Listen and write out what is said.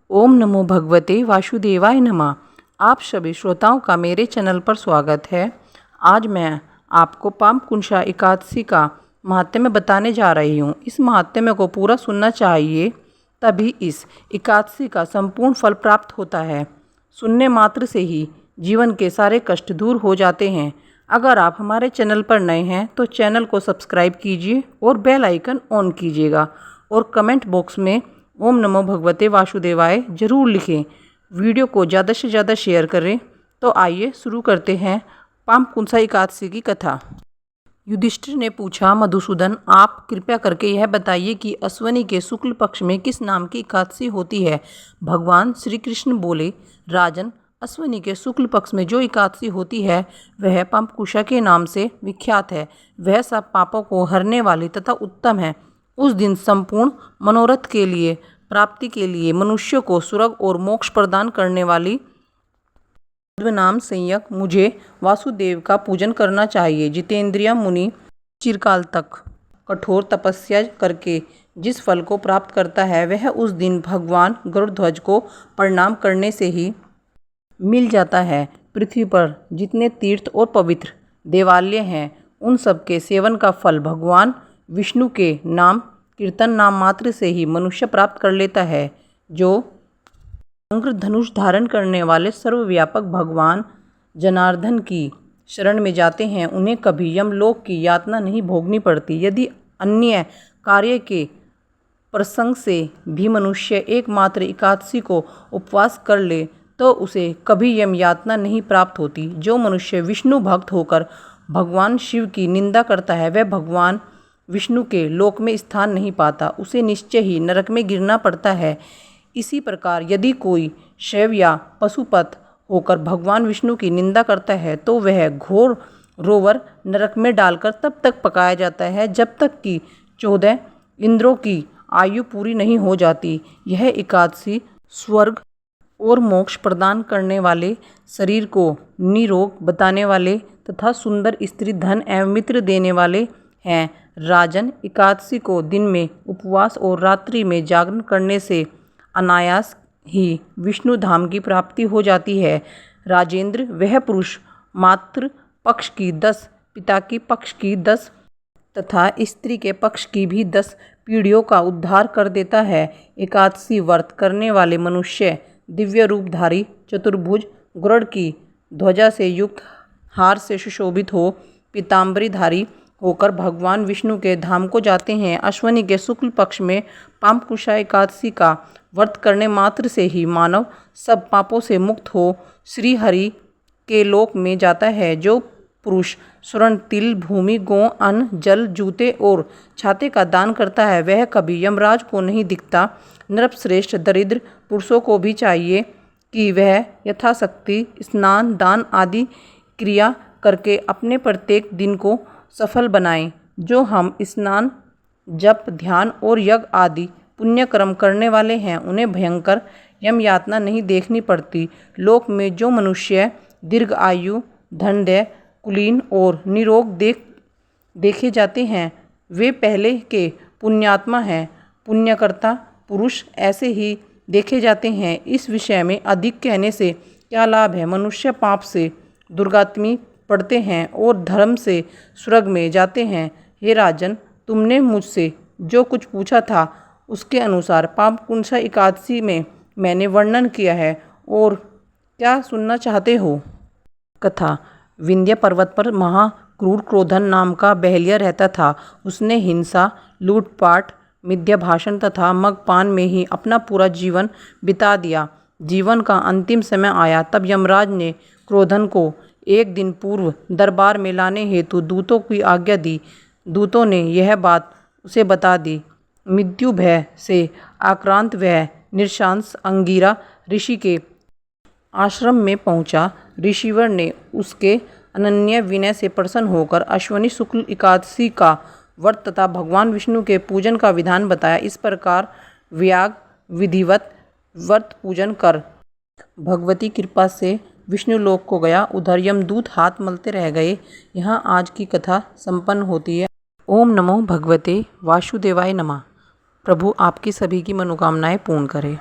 ओम नमो भगवते वासुदेवाय नमः। आप सभी श्रोताओं का मेरे चैनल पर स्वागत है। आज मैं आपको पापकुंशा एकादशी का महात्म्य बताने जा रही हूँ। इस महात्म्य को पूरा सुनना चाहिए, तभी इस एकादशी का संपूर्ण फल प्राप्त होता है। सुनने मात्र से ही जीवन के सारे कष्ट दूर हो जाते हैं। अगर आप हमारे चैनल पर नए हैं तो चैनल को सब्सक्राइब कीजिए और बेल आइकन ऑन कीजिएगा और कमेंट बॉक्स में ओम नमो भगवते वासुदेवाय जरूर लिखें। वीडियो को ज़्यादा से ज़्यादा शेयर करें। तो आइए शुरू करते हैं पापकुंशा एकादशी की कथा। युधिष्ठिर ने पूछा, मधुसूदन, आप कृपया करके यह बताइए कि अश्विनी के शुक्ल पक्ष में किस नाम की एकादशी होती है। भगवान श्री कृष्ण बोले, राजन, अश्विनी के शुक्ल पक्ष में जो एकादशी होती है वह पापकुंशा के नाम से विख्यात है। वह सब पापों को हरने वाली तथा उत्तम है। उस दिन संपूर्ण मनोरथ के लिए प्राप्ति के लिए मनुष्य को स्वर्ग और मोक्ष प्रदान करने वाली नाम संयक मुझे वासुदेव का पूजन करना चाहिए। जितेंद्रिय मुनि चिरकाल तक कठोर तपस्या करके जिस फल को प्राप्त करता है वह उस दिन भगवान गरुड़ध्वज को प्रणाम करने से ही मिल जाता है। पृथ्वी पर जितने तीर्थ और पवित्र देवालय हैं उन सब के सेवन का फल भगवान विष्णु के नाम कीर्तन नाम मात्र से ही मनुष्य प्राप्त कर लेता है। जो शंकर धनुष धारण करने वाले सर्वव्यापक भगवान जनार्दन की शरण में जाते हैं उन्हें कभी यमलोक की यातना नहीं भोगनी पड़ती। यदि अन्य कार्य के प्रसंग से भी मनुष्य एकमात्र एकादशी को उपवास कर ले तो उसे कभी यम यातना नहीं प्राप्त होती। जो मनुष्य विष्णु भक्त होकर भगवान शिव की निंदा करता है वह भगवान विष्णु के लोक में स्थान नहीं पाता, उसे निश्चय ही नरक में गिरना पड़ता है। इसी प्रकार यदि कोई शैव या पशुपत होकर भगवान विष्णु की निंदा करता है तो वह घोर रोवर नरक में डालकर तब तक पकाया जाता है जब तक कि 14 इंद्रों की आयु पूरी नहीं हो जाती। यह एकादशी स्वर्ग और मोक्ष प्रदान करने वाले, शरीर को निरोग बताने वाले तथा सुंदर स्त्री, धन एवं मित्र देने वाले हैं। राजन, एकादशी को दिन में उपवास और रात्रि में जागरण करने से अनायास ही विष्णु धाम की प्राप्ति हो जाती है। राजेंद्र, वह पुरुष मातृ पक्ष की 10, पिता की पक्ष की 10 तथा स्त्री के पक्ष की भी 10 पीढ़ियों का उद्धार कर देता है। एकादशी व्रत करने वाले मनुष्य दिव्य रूपधारी, चतुर्भुज, गरुड़ की ध्वजा से युक्त, हार से सुशोभित हो, पीताम्बरीधारी होकर भगवान विष्णु के धाम को जाते हैं। अश्विनी के शुक्ल पक्ष में पापकुंशा एकादशी का व्रत करने मात्र से ही मानव सब पापों से मुक्त हो श्री हरि के लोक में जाता है। जो पुरुष स्वर्ण, तिल, भूमि, गौ, अन्न, जल, जूते और छाते का दान करता है वह कभी यमराज को नहीं दिखता। नृपश्रेष्ठ दरिद्र पुरुषों को भी चाहिए कि वह यथाशक्ति स्नान, दान आदि क्रिया करके अपने प्रत्येक दिन को सफल बनाएं। जो हम स्नान, जप, ध्यान और यज्ञ आदि पुण्य कर्म करने वाले हैं उन्हें भयंकर यम यातना नहीं देखनी पड़ती। लोक में जो मनुष्य दीर्घ आयु, धनदय, कुलीन और निरोग देखे जाते हैं वे पहले के पुण्यात्मा हैं। पुण्यकर्ता पुरुष ऐसे ही देखे जाते हैं। इस विषय में अधिक कहने से क्या लाभ है। मनुष्य पाप से दुर्गति पढ़ते हैं और धर्म से स्वर्ग में जाते हैं। हे राजन, तुमने मुझसे जो कुछ पूछा था उसके अनुसार पापकुंशा एकादशी में मैंने वर्णन किया है और क्या सुनना चाहते हो। कथा। विंध्य पर्वत पर महाक्रूर क्रोधन नाम का बहलिया रहता था। उसने हिंसा, लूटपाट, मिथ्या भाषण तथा मद्यपान में ही अपना पूरा जीवन बिता दिया। जीवन का अंतिम समय आया तब यमराज ने क्रोधन को एक दिन पूर्व दरबार में लाने हेतु दूतों की आज्ञा दी। दूतों ने यह बात उसे बता दी। मृत्यु भय से आक्रांत वह निशांस अंगिरा ऋषि के आश्रम में पहुंचा। ऋषिवर ने उसके अनन्य विनय से प्रसन्न होकर अश्विनी शुक्ल एकादशी का व्रत तथा भगवान विष्णु के पूजन का विधान बताया। इस प्रकार व्याग विधिवत व्रत पूजन कर भगवती कृपा से विष्णु लोक को गया। उधर यमदूत हाथ मलते रह गए। यहाँ आज की कथा संपन्न होती है। ओम नमो भगवते वासुदेवाय नमः। प्रभु आपकी सभी की मनोकामनाएं पूर्ण करे।